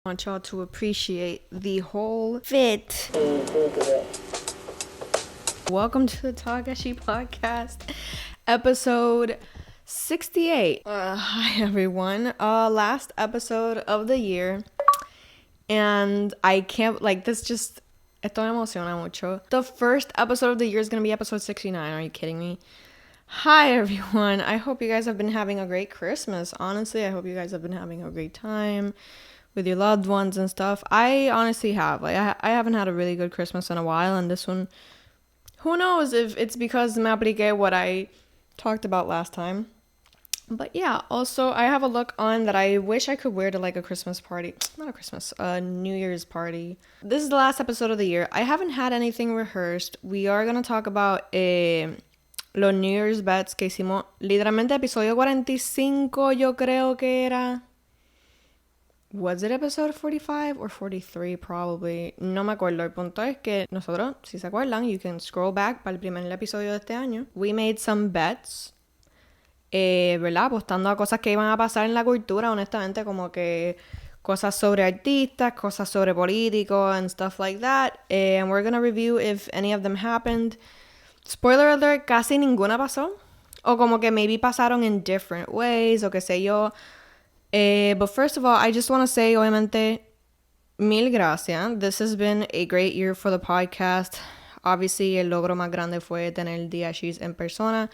I want y'all to appreciate the whole fit. Welcome to the TALKESHI podcast, episode 68. Hi everyone. Last episode of the year, and I can't this just esto me emociona mucho. The first episode of the year is gonna be episode 69. Are you kidding me? Hi everyone. I hope you guys have been having a great Christmas. Honestly, I hope you guys have been having a great time with your loved ones and stuff. I honestly have. I haven't had a really good Christmas in a while, and this one, who knows if it's because me apliqué what I talked about last time. But yeah, also I have a look on that I wish I could wear to a Christmas party. Not a Christmas, a New Year's party. This is the last episode of the year. I haven't had anything rehearsed. We are going to talk about los New Year's bets que hicimos. Literalmente episodio 45 yo creo que era. Was it episode 45 or 43? Probably. No me acuerdo. El punto es que nosotros, si se acuerdan, you can scroll back para el primer episodio de este año. We made some bets, ¿verdad? Apostando a cosas que iban a pasar en la cultura, honestamente, como que cosas sobre artistas, cosas sobre políticos, and stuff like that. And we're gonna review if any of them happened. Spoiler alert, casi ninguna pasó. O como que maybe pasaron in different ways, o qué sé yo. But first of all, I just want to say, obviamente, mil gracias. This has been a great year for the podcast. Obviously, el logro más grande fue tener TALKESHI en persona.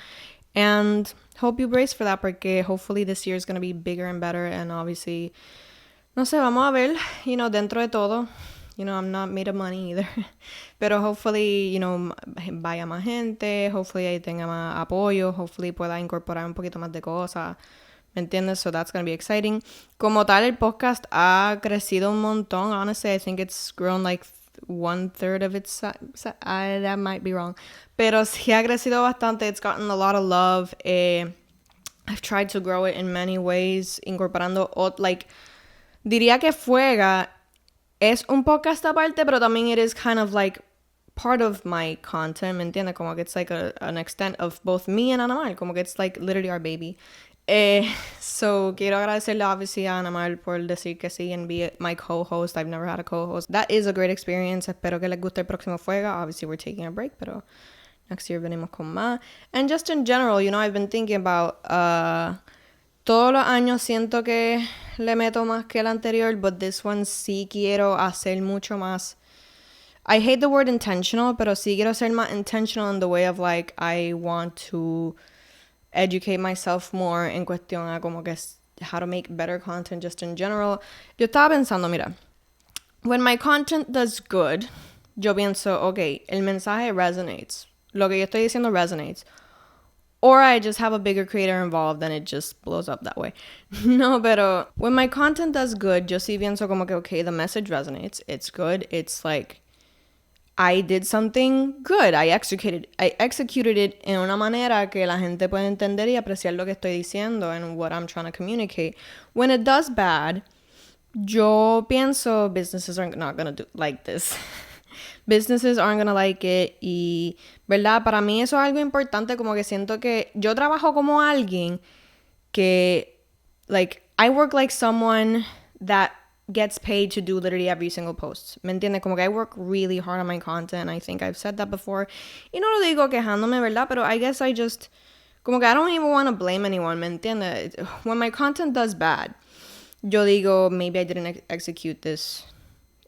And hope you brace for that, porque hopefully this year is going to be bigger and better. And obviously, no sé, vamos a ver, dentro de todo. I'm not made of money either. Pero hopefully, vaya más gente. Hopefully ahí tenga más apoyo. Hopefully pueda incorporar un poquito más de cosas. ¿Me entiendes? So that's going to be exciting. Como tal, el podcast ha crecido un montón. Honestly, I think it's grown like 1/3 of its size. That might be wrong. Pero sí ha crecido bastante. It's gotten a lot of love. I've tried to grow it in many ways. Incorporando, diría que Fuega es un podcast aparte, pero también it is kind of like part of my content. ¿Me entiendes? Como que it's like an extent of both me and Anamal. Como que it's like literally our baby. So quiero agradecerle obviously a Ana Mar por decir que sí and be my co-host. I've never had a co-host. That is a great experience. Espero que les guste el próximo Fuega. Obviously we're taking a break, pero next year venimos con más. And just in general, I've been thinking about todos los años siento que le meto más que el anterior, but this one sí quiero hacer mucho más. I hate the word intentional, pero sí quiero ser más intentional in the way of I want to educate myself more en cuestión a como que how to make better content just in general. Yo estaba pensando, mira, when my content does good, yo pienso, okay, el mensaje resonates. Lo que yo estoy diciendo resonates. Or I just have a bigger creator involved and it just blows up that way. No, pero when my content does good, yo sí pienso como que, okay, the message resonates. It's good. It's I did something good. I executed it en una manera que la gente puede entender y apreciar lo que estoy diciendo and what I'm trying to communicate. When it does bad, yo pienso businesses aren't not gonna do like this. Businesses aren't gonna like it. Y, ¿verdad? Para mí eso es algo importante, como que siento que yo trabajo como alguien que, I work like someone that gets paid to do literally every single post. ¿Me entiendes? Como que I work really hard on my content. I think I've said that before. Y no lo digo quejándome, ¿verdad? Pero I guess I just, como que I don't even want to blame anyone, ¿me entiendes? When my content does bad, yo digo, maybe I didn't execute this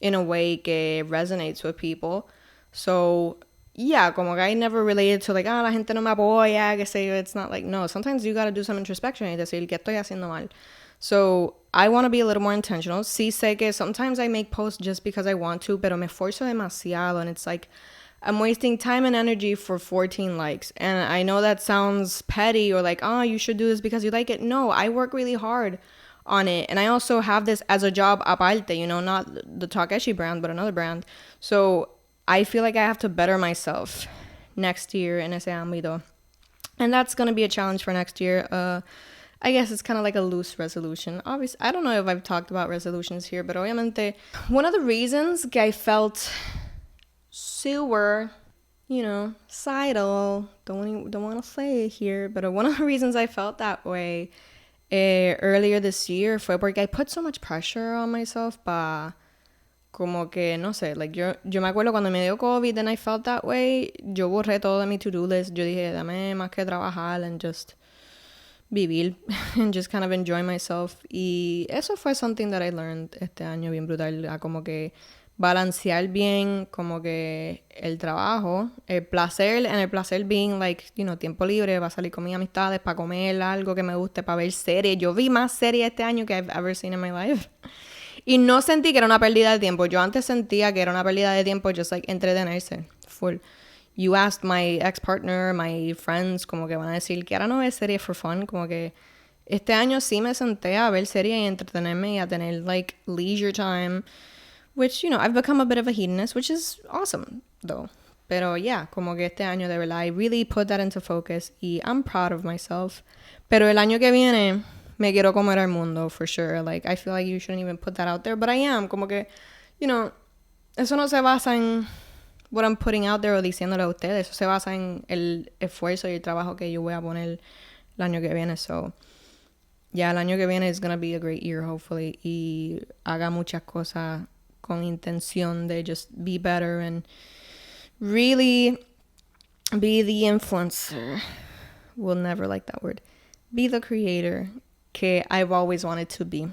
in a way que resonates with people. So, yeah, como que I never related to la gente no me apoya, que sé yo. It's not no. Sometimes you gotta do some introspection y decir, ¿qué estoy haciendo mal? So, I want to be a little more intentional. Sí sé que sometimes I make posts just because I want to, pero me esfuerzo demasiado, and it's I'm wasting time and energy for 14 likes. And I know that sounds petty or you should do this because you like it. No, I work really hard on it. And I also have this as a job aparte, not the TALKESHI brand, but another brand. So I feel like I have to better myself next year en ese ámbito. And that's going to be a challenge for next year. I guess it's kind of like a loose resolution. Obviously, I don't know if I've talked about resolutions here, but obviamente, one of the reasons que I felt super, sidle, don't want to say it here, but one of the reasons I felt that way earlier this year fue porque I put so much pressure on myself como que, no sé, like yo me acuerdo cuando me dio COVID and I felt that way, yo borré todo de mi to-do list, yo dije, dame más que trabajar and just vivir and just kind of enjoy myself. Y eso fue something that I learned este año bien brutal, a como que balancear bien como que el trabajo, el placer being like, you know, tiempo libre, para salir con mis amistades, para comer algo que me guste, para ver series. Yo vi más series este año que I've ever seen in my life. Y no sentí que era una pérdida de tiempo. Yo antes sentía que era una pérdida de tiempo just like entretenerse, full. You asked my ex-partner, my friends, como que van a decir que ahora no ves series for fun, como que este año sí me senté a ver series y entretenerme y a tener like leisure time, which, you know, I've become a bit of a hedonist, which is awesome, though. Pero yeah, como que este año de verdad, I really put that into focus y I'm proud of myself. Pero el año que viene me quiero comer al mundo, for sure. Like, I feel like you shouldn't even put that out there, but I am, como que, you know, eso no se basa en what I'm putting out there o diciéndole a ustedes. Eso se basa en el esfuerzo y el trabajo que yo voy a poner el año que viene. So, yeah, el año que viene is gonna be a great year, hopefully. Y haga muchas cosas con intención de just be better and really be the influencer. We'll never like that word. Be the creator que I've always wanted to be.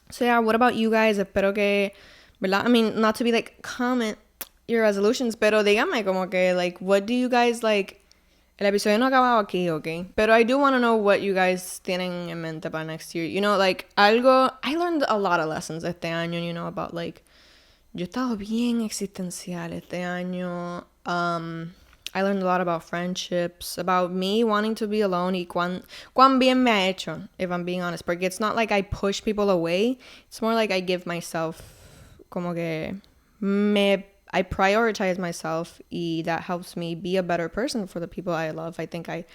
So yeah, what about you guys? Espero que, ¿verdad? I mean, not to be like, comment your resolutions, pero díganme como que, like, what do you guys, like, el episodio no ha acabado aquí, okay? Pero I do want to know what you guys tienen en mente para next year. You know, like, I learned a lot of lessons este año, you know, about, like, yo he estado bien existencial este año. I learned a lot about friendships, about me wanting to be alone y cuán bien me ha hecho, if I'm being honest. Porque it's not like I push people away. It's more like I give myself, como que I prioritize myself y that helps me be a better person for the people I love. I think I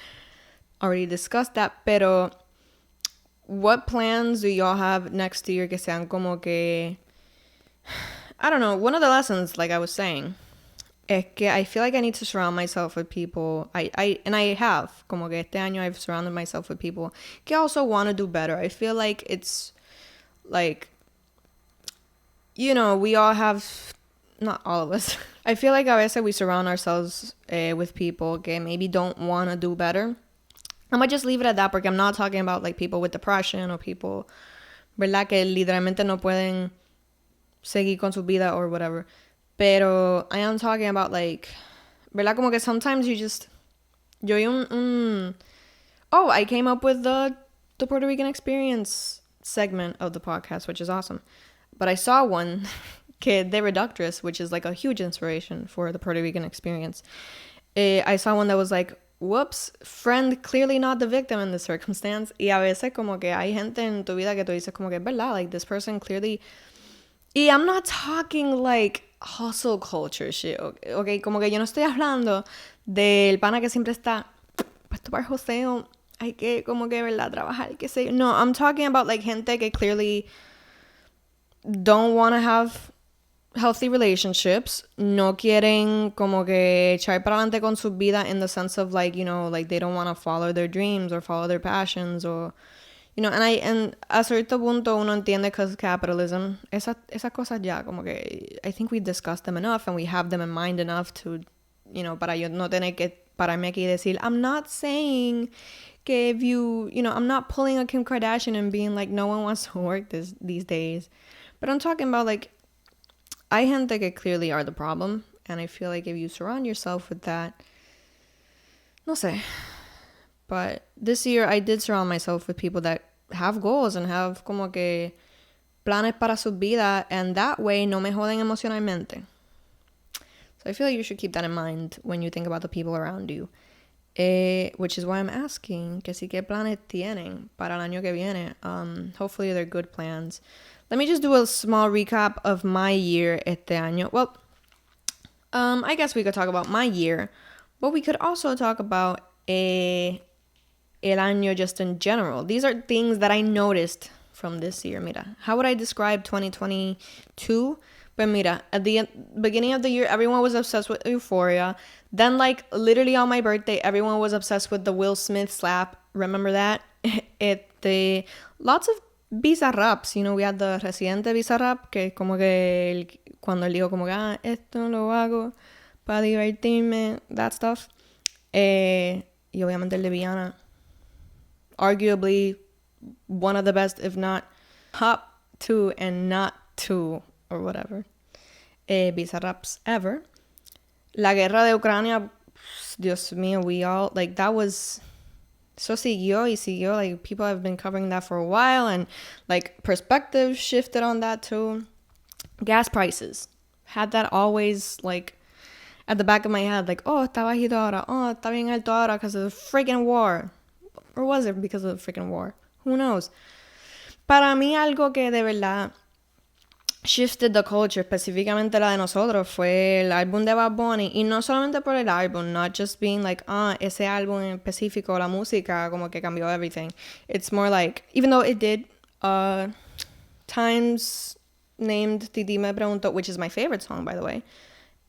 already discussed that. Pero what plans do y'all have next year que sean como que, I don't know, one of the lessons, like I was saying, es que I feel like I need to surround myself with people. And I have. Como que este año I've surrounded myself with people que also want to do better. I feel like it's like, you know, we all have, not all of us. I feel like a veces we surround ourselves with people que maybe don't want to do better. I'm gonna just leave it at that porque I'm not talking about like people with depression or people, ¿verdad? Que literalmente no pueden seguir con su vida or whatever. Pero I am talking about like, ¿verdad? Como que sometimes you just, I came up with the Puerto Rican experience segment of the podcast, which is awesome. But I saw one que de Reductress, which is like a huge inspiration for the Puerto Rican experience. I saw one that was like, whoops, friend clearly not the victim in this circumstance. Y a veces como que hay gente en tu vida que tú dices como que, ¿verdad? Like this person clearly... Y I'm not talking like hustle culture shit, okay? Como que yo no estoy hablando del pana que siempre está puesto para el joseo, hay que como que, ¿verdad? Trabajar, qué sé yo. No, I'm talking about like gente que clearly don't want to have healthy relationships, no quieren como que echar para adelante con su vida in the sense of like, you know, like they don't want to follow their dreams or follow their passions or... You know, and a cierto punto uno entiende because capitalism, esas cosas ya como que I think we discussed them enough and we have them in mind enough to, you know, para yo no tener que pararme aquí y decir, I'm not saying que if you know, I'm not pulling a Kim Kardashian and being like, no one wants to work these days. But I'm talking about like, hay gente que clearly are the problem. And I feel like if you surround yourself with that, no sé. But this year I did surround myself with people that have goals and have como que planes para su vida, and that way no me joden emocionalmente. So I feel like you should keep that in mind when you think about the people around you. Which is why I'm asking que si qué planes tienen para el año que viene. Hopefully they're good plans. Let me just do a small recap of my year este año. Well, I guess we could talk about my year, but we could also talk about el año just in general. These are things that I noticed from this year. Mira, how would I describe 2022? But mira, at the beginning of the year, everyone was obsessed with Euphoria. Then, like, literally on my birthday, everyone was obsessed with the Will Smith slap. Remember that? lots of visa raps, you know, we had the Residente visa rap, que como que cuando él dijo como que, esto lo hago para divertirme, that stuff. Y obviamente el de Villana, arguably one of the best, if not top 2 and not 2 or whatever, visa raps ever. La guerra de Ucrania, Dios mío, we all, like, that was, so siguió y siguió, like, people have been covering that for a while, and, like, perspective shifted on that too. Gas prices, had that always, like, at the back of my head, like, oh, está bajito ahora, oh, está bien alto ahora because of the freaking war. Or was it because of the freaking war? Who knows? Para mí algo que de verdad shifted the culture, específicamente la de nosotros, fue el álbum de Bad Bunny. Y no solamente por el álbum, not just being like, ese álbum en específico, la música como que cambió everything. It's more like, even though it did, Times named Titi Me Preguntó, which is my favorite song, by the way.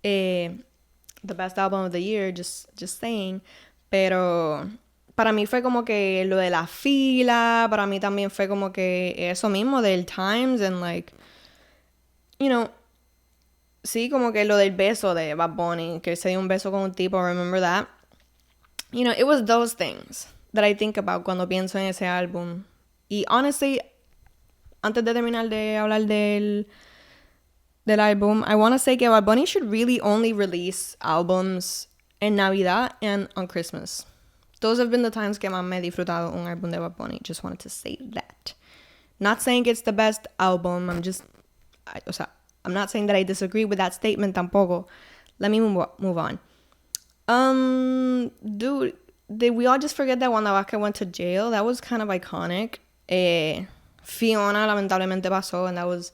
The best album of the year, just saying. Pero para mí fue como que lo de la fila, para mí también fue como que eso mismo del Times and like, you know, sí, como que lo del beso de Bad Bunny, que se dio un beso con un tipo, remember that? You know, it was those things that I think about cuando pienso en ese álbum. Y honestly, antes de terminar de hablar del álbum, I want to say que Bad Bunny should really only release albums en Navidad and on Christmas. Those have been the times que más me he disfrutado un álbum de Bad Bunny. Just wanted to say that. Not saying it's the best album. I'm not saying that I disagree with that statement tampoco. Let me move on. Dude, did we all just forget that Wanda Vázquez went to jail? That was kind of iconic. Fiona lamentablemente pasó, and that was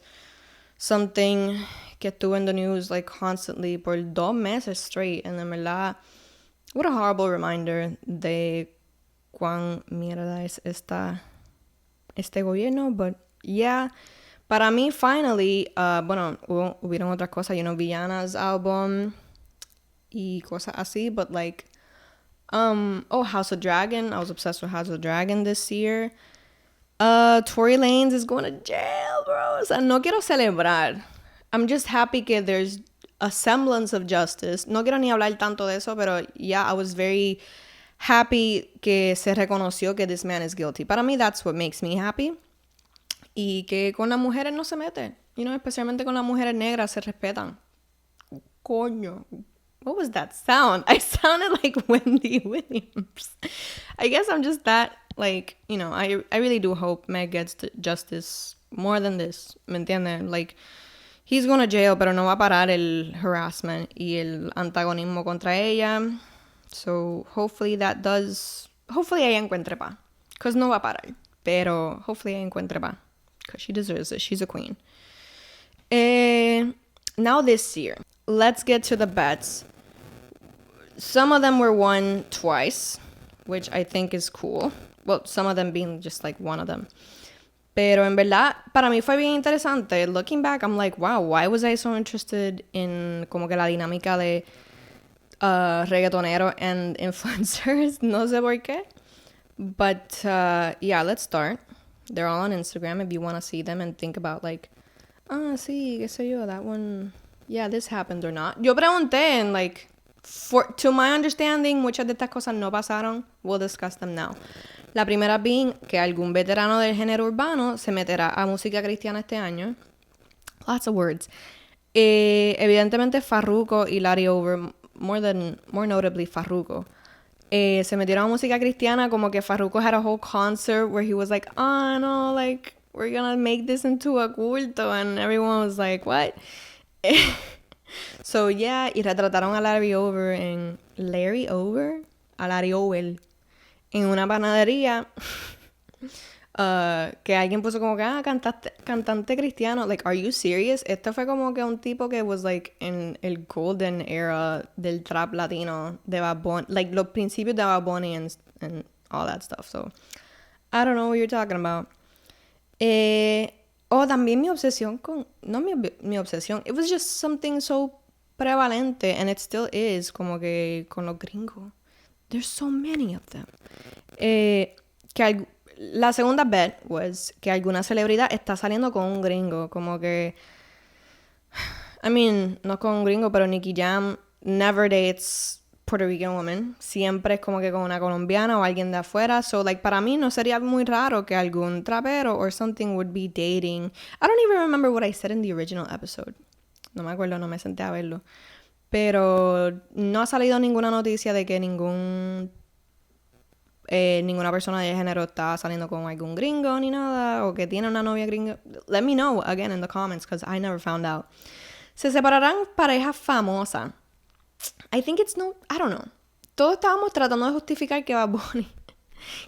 something que estuvo in the news like constantly por 2 meses straight. And en verdad, what a horrible reminder de cuán mierda es este gobierno. But yeah, para mí, finally, bueno, hubieron otras cosas, you know, Villana's album y cosas así, but like, House of Dragon. I was obsessed with House of Dragon this year. Tory Lanez is going to jail, bro. O sea, no quiero celebrar. I'm just happy que there's a semblance of justice. No quiero ni hablar tanto de eso, pero yeah, I was very happy que se reconoció que this man is guilty. Para mí, that's what makes me happy. Y que con las mujeres no se mete. You know, especialmente con las mujeres negras se respetan. Coño. What was that sound? I sounded like Wendy Williams. I guess I'm just that, like, you know, I really do hope Meg gets justice more than this. ¿Me entiendes? Like, he's going to jail, pero no va a parar el harassment y el antagonismo contra ella. So, hopefully ella encuentre paz. Because no va a parar. Pero, hopefully ella encuentre paz. Because she deserves it. She's a queen. Now this year, let's get to the bets. Some of them were won twice, which I think is cool. Well, some of them being just like one of them. Pero en verdad, para mí fue bien interesante. Looking back, I'm like, wow, why was I so interested in como que la dinámica de reggaetonero and influencers? No sé por qué. But yeah, let's start. They're all on Instagram if you want to see them and think about like, sí, qué sé yo, that one, yeah, this happened or not. Yo pregunté and like, to my understanding, muchas de estas cosas no pasaron. We'll discuss them now. La primera being que algún veterano del género urbano se meterá a música cristiana este año. Lots of words. Evidentemente Farruko y Larry Over, more notably Farruko, se metieron a música cristiana, como que Farruko had a whole concert where he was like, no, like, we're gonna make this into a culto, and everyone was like, what? So yeah, y retrataron a Larry Over en una panadería que alguien puso como que cantante cristiano. Like, are you serious? Esto fue como que un tipo que was like en el golden era del trap latino de Bad Bunny, like los principios de Bad Bunny and all that stuff. So I don't know what you're talking about. También mi obsesión mi obsesión. It was just something so prevalente, and it still is, como que con los gringos. There's so many of them. Que la segunda bet was que alguna celebridad está saliendo con un gringo, como que, I mean, no con un gringo, pero Nicky Jam never dates Puerto Rican women. Siempre es como que con una colombiana o alguien de afuera. So, like, para mí no sería muy raro que algún trapero or something would be dating. I don't even remember what I said in the original episode. No me acuerdo, no me senté a verlo. Pero no ha salido ninguna noticia de que ninguna persona de género está saliendo con algún gringo ni nada, o que tiene una novia gringa. Let me know again in the comments, because I never found out. Se separarán parejas famosas. I think it's no, I don't know. Todos estábamos tratando de justificar que Bad Bunny.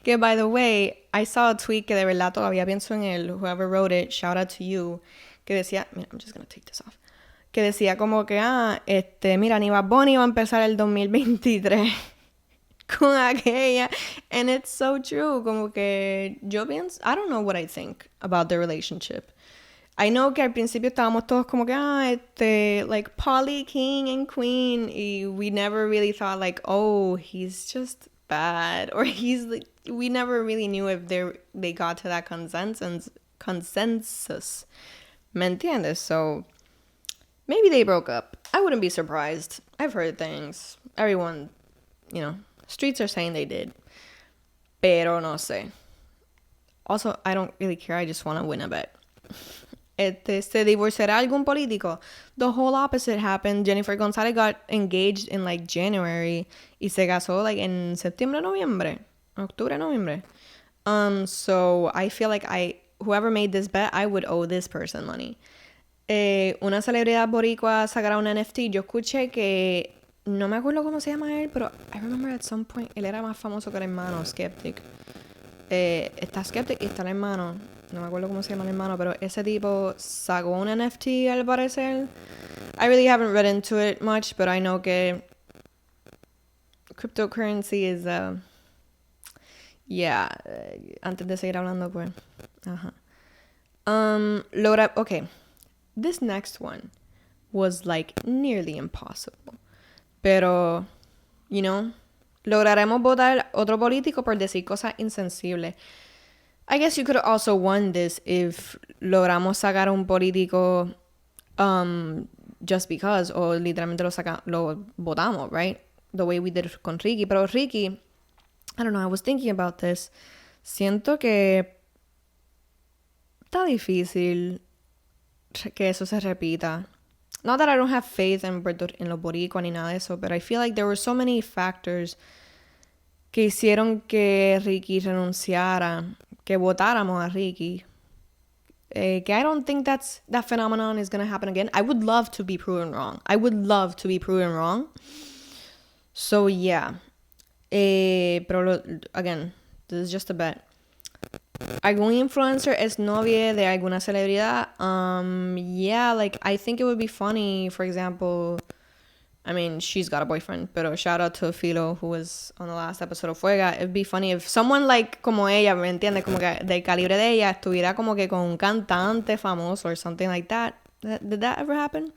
Que, by the way, I saw a tweet que de verdad todavía pienso en él. Whoever wrote it, shout out to you. Que decía, mira, I'm just gonna take this off. Que decía como que, mira, ni Bad Bunny va a empezar el 2023 con aquella. And it's so true. Como que yo pienso, I don't know what I think about the relationship. I know que al principio estábamos todos como que, like, Polly, King and Queen. Y we never really thought, like, oh, he's just bad. Or he's, like, we never really knew if they got to that consensus. ¿Me entiendes? So, maybe they broke up. I wouldn't be surprised. I've heard things. Everyone, streets are saying they did. Pero no sé. Also, I don't really care. I just want to win a bet. ¿Se divorciará algún político? The whole opposite happened. Jennifer González got engaged in like January y se casó like en septiembre, noviembre, octubre, noviembre. So I feel like whoever made this bet, I would owe this person money. Una celebridad boricua sacará un NFT. Yo escuché que no me acuerdo cómo se llama él, pero I remember at some point él era más famoso que el hermano Skeptic. Está Skeptic y está el hermano. No me acuerdo cómo se llama el hermano, pero ese tipo sacó un NFT al parecer. I really haven't read into it much, but I know que cryptocurrency is, antes de seguir hablando, pues, okay, this next one was like nearly impossible. Pero, lograremos votar otro político por decir cosas insensibles. I guess you could have also won this if logramos sacar un político just because, o literalmente lo votamos, right? The way we did con Ricky. Pero Ricky, I don't know, I was thinking about this. Siento que está difícil que eso se repita. Not that I don't have faith en los boricuas ni nada de eso, but I feel like there were so many factors que hicieron que Ricky renunciara, que votáramos a Ricky. Que I don't think that phenomenon is going to happen again. I would love to be proven wrong. So, yeah. Pero, again, this is just a bet. ¿Algún influencer es novia de alguna celebridad? Yeah, like, I think it would be funny, for example... I mean, she's got a boyfriend, pero shout out to Philo, who was on the last episode of Fuega. It'd be funny if someone like como ella, ¿me entiendes? Como que del calibre de ella estuviera como que con un cantante famoso or something like that. Did that ever happen?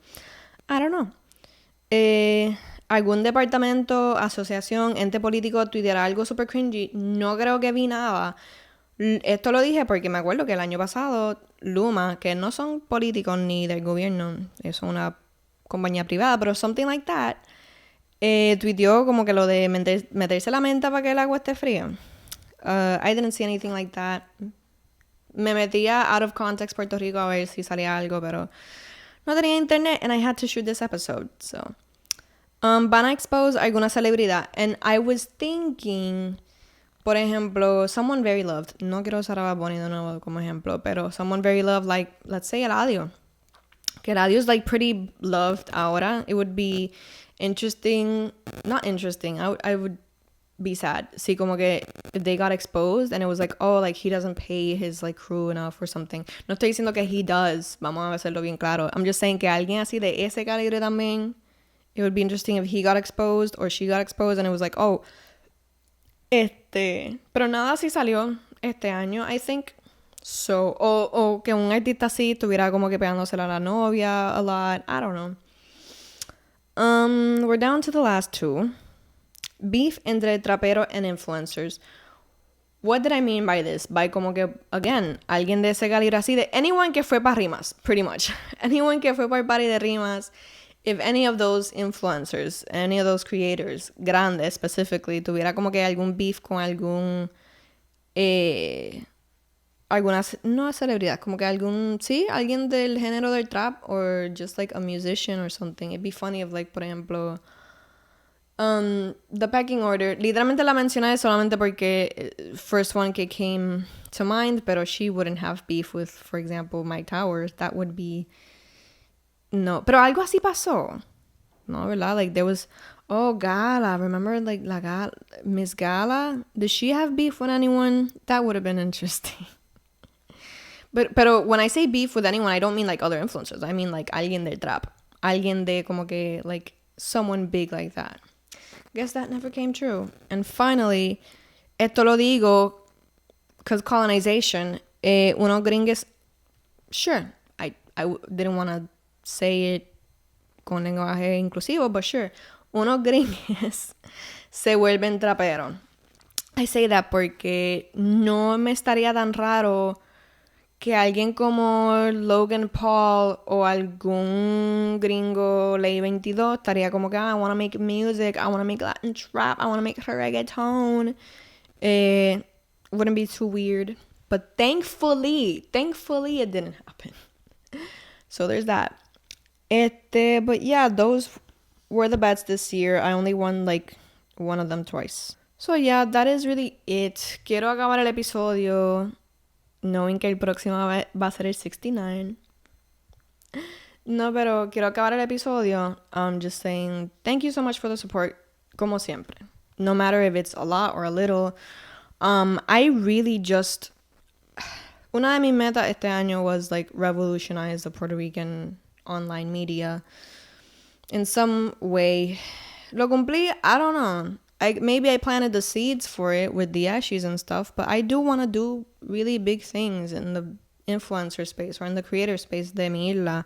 I don't know. ¿Algún departamento, asociación, ente político tuiteará algo super cringy? No creo que vi nada. Esto lo dije porque me acuerdo que el año pasado Luma, que no son políticos ni del gobierno, es una compañía privada, pero something like that, tuiteó como que lo de meterse la menta para que el agua esté fría. I didn't see anything like that. Me metía out of context Puerto Rico a ver si salía algo, pero no tenía internet and I had to shoot this episode, so. Van a expose alguna celebridad. And I was thinking, por ejemplo, someone very loved. No quiero usar a Bad Bunny de nuevo como ejemplo, pero someone very loved, like, let's say Eladio. Que Eladio is like pretty loved ahora. It would be interesting, not interesting, I would be sad. Sí, como que if they got exposed and it was like, oh, like he doesn't pay his like crew enough or something. No estoy diciendo que he does, vamos a hacerlo bien claro. I'm just saying que alguien así de ese calibre también, it would be interesting if he got exposed or she got exposed and it was like, oh, pero nada así salió este año, I think. So, o que un artista así estuviera como que pegándosela a la novia a lot. I don't know. We're down to the last two. Beef entre traperos and influencers. what did I mean by this? By como que, again, alguien de ese calibre así, de anyone que fue para rimas, pretty much. Anyone que fue para el party de rimas, if any of those influencers, any of those creators, grandes specifically, tuviera como que algún beef con algún, alguna, no celebridad, como que algún, sí, alguien del género del trap, or just like a musician or something. It'd be funny if, like, por ejemplo, the pecking order, literalmente la mencioné solamente porque first one que came to mind, pero she wouldn't have beef with, for example, Mike Towers. That would be, no, pero algo así pasó, no, ¿verdad? Like, there was, oh, Gala, remember, like, la Gala, Miss Gala, did she have beef with anyone? That would have been interesting. Pero when I say beef with anyone, I don't mean like other influencers. I mean like alguien del trap, alguien de como que, like, someone big like that. Guess that never came true. And finally, esto lo digo because colonization, unos gringues, sure, I didn't want to say it con lenguaje inclusivo, but sure, unos gringues se vuelven traperos. I say that porque no me estaría tan raro que alguien como Logan Paul o algún gringo ley 22 estaría como que, I want to make music, I want to make Latin trap, I want to make reggaeton. Wouldn't be too weird. But thankfully it didn't happen. So there's that. But yeah, those were the bets this year. I only won like one of them twice. So yeah, that is really it. Quiero acabar el episodio knowing que el próximo va a ser el 69. No, pero quiero acabar el episodio just saying thank you so much for the support, como siempre. No matter if it's a lot or a little. I really just... Una de mis metas este año was like revolutionize the Puerto Rican online media in some way. Lo cumplí? I don't know. Maybe I planted the seeds for it with the ashes and stuff, but I do want to do really big things in the influencer space or in the creator space de mi isla.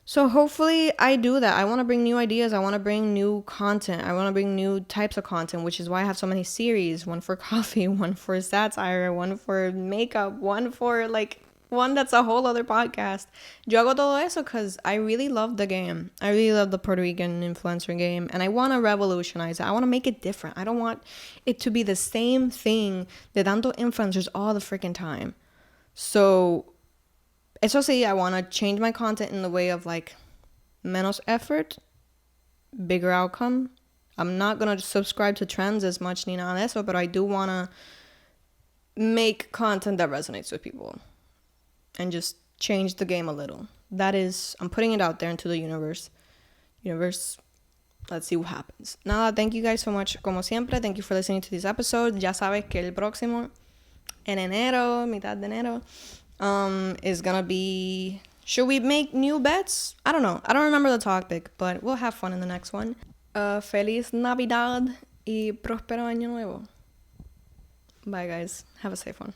So hopefully I do that. I want to bring new ideas. I want to bring new content. I want to bring new types of content, which is why I have so many series. One for coffee, one for satire, one for makeup, one for like... one that's a whole other podcast. Yo hago todo eso because I really love the game. I really love the Puerto Rican influencer game. And I want to revolutionize it. I want to make it different. I don't want it to be the same thing de tanto influencers all the freaking time. So, eso sí, I want to change my content in the way of like menos effort, bigger outcome. I'm not going to subscribe to trends as much ni nada de eso, but I do want to make content that resonates with people. And just change the game a little. That is, I'm putting it out there into the universe. Let's see what happens. Nada, thank you guys so much. Como siempre, thank you for listening to this episode. Ya sabes que el próximo, en enero, mitad de enero, is gonna be... Should we make new bets? I don't know. I don't remember the topic, but we'll have fun in the next one. Feliz Navidad y próspero año nuevo. Bye, guys. Have a safe one.